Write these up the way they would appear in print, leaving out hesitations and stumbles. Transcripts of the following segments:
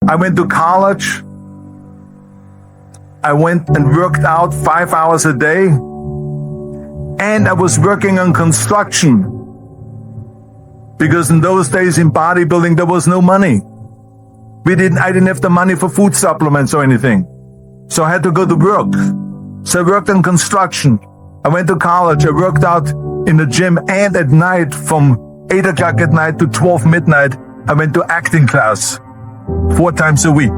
I went to college. I went and worked out 5 hours a day. And I was working on construction. Because in those days in bodybuilding, there was no money. I didn't have the money for food supplements or anything. So I had to go to work. So I worked on construction. I went to college. I worked out in the gym, and at night from 8 o'clock at night to 12 midnight, I went to acting class 4 times a week.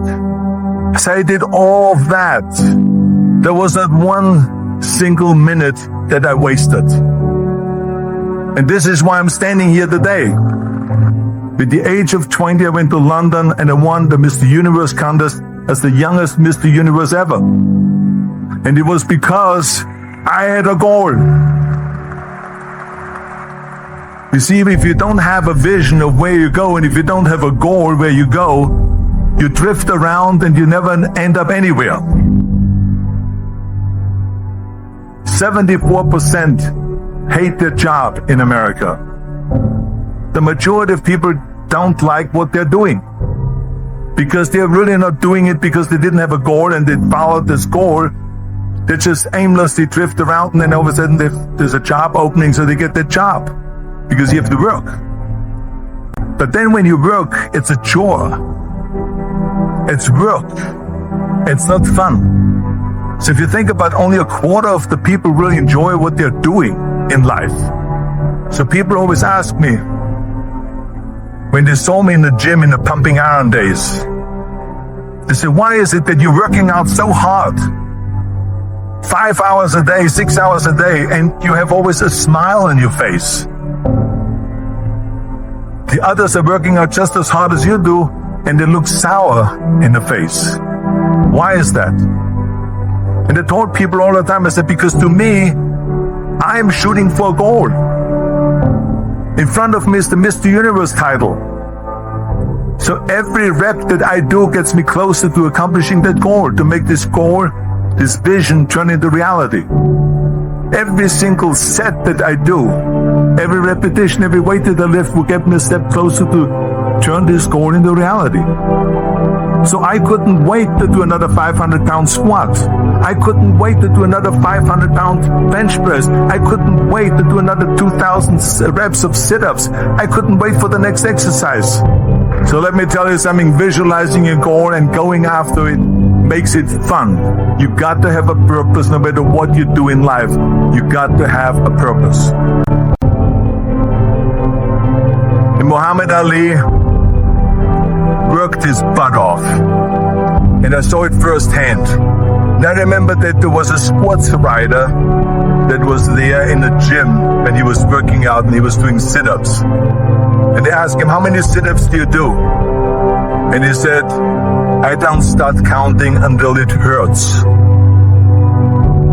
So I did all of that. There was not one single minute that I wasted. And this is why I'm standing here today. With the age of 20, I went to London and I won the Mr. Universe contest as the youngest Mr. Universe ever. And it was because I had a goal. You see, if you don't have a vision of where you go, and if you don't have a goal where you go, you drift around and you never end up anywhere. 74% hate their job in America. The majority of people don't like what they're doing because they're really not doing it because they didn't have a goal and they followed this goal. They just aimlessly drift around, and then all of a sudden there's a job opening, so they get that job because you have to work. But then when you work, it's a chore. It's work. It's not fun. So if you think about, only a quarter of the people really enjoy what they're doing in life. So people always ask me, when they saw me in the gym in the pumping iron days, they say, why is it that you're working out so hard? 5 hours a day, 6 hours a day, and you have always a smile on your face. The others are working out just as hard as you do, and they look sour in the face. Why is that? And I told people all the time, I said, because to me, I'm shooting for a goal. In front of me is the Mr. Universe title. So every rep that I do gets me closer to accomplishing that goal, to make this goal, this vision, turn into reality. Every single set that I do, every repetition, every weight that I lift will get me a step closer to turn this goal into reality. So I couldn't wait to do another 500-pound squat. I couldn't wait to do another 500-pound bench press. I couldn't wait to do another 2,000 reps of sit-ups. I couldn't wait for the next exercise. So let me tell you something, visualizing your goal and going after it makes it fun. You got to have a purpose no matter what you do in life. You got to have a purpose. And Muhammad Ali worked his butt off. And I saw it firsthand. And I remember that there was a sports writer that was there in the gym when he was working out and he was doing sit-ups. And they asked him, how many sit-ups do you do? And he said, I don't start counting until it hurts.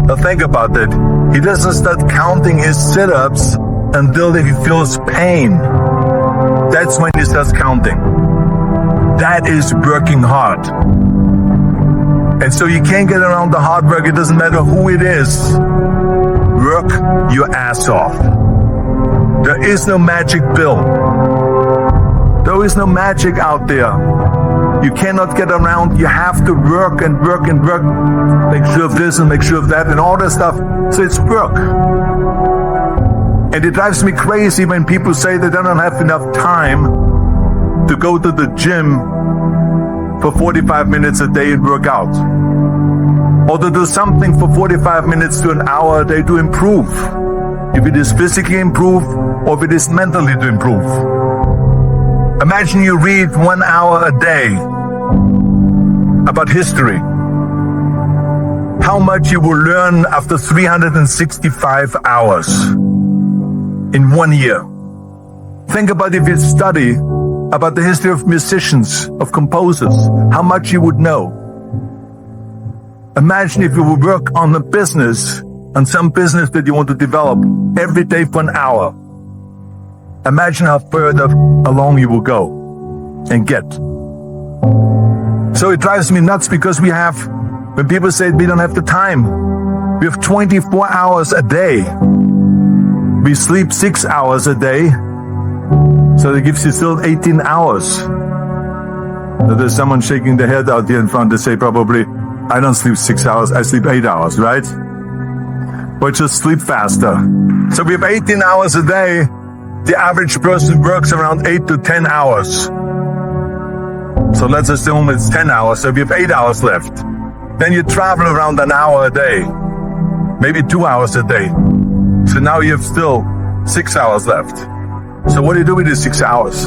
Now think about that. He doesn't start counting his sit-ups until he feels pain. That's when he starts counting. That is working hard. And so you can't get around the hard work. It doesn't matter who it is. Work your ass off. There is no magic pill. There is no magic out there. You cannot get around. You have to work and work and work. Make sure of this and make sure of that and all that stuff. So it's work. And it drives me crazy when people say that they don't have enough time to go to the gym for 45 minutes a day and work out. Or to do something for 45 minutes to an hour a day to improve. If it is physically improve or if it is mentally to improve. Imagine you read 1 hour a day about history. How much you will learn after 365 hours in 1 year. Think about if you study about the history of musicians, of composers, how much you would know. Imagine if you would work on a business, on some business that you want to develop every day for an hour. Imagine how further along you will go and get. So it drives me nuts because when people say we don't have the time, we have 24 hours a day. We sleep 6 hours a day, so that gives you still 18 hours. There's someone shaking their head out here in front. They say probably, I don't sleep 6 hours, I sleep 8 hours, right? But just sleep faster. So we have 18 hours a day. The average person works around 8 to 10 hours. So let's assume it's 10 hours, so we have 8 hours left. Then you travel around an hour a day, maybe 2 hours a day. So now you have still 6 hours left. So what do you do with these 6 hours?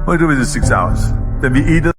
What do you do with these 6 hours? Then we eat a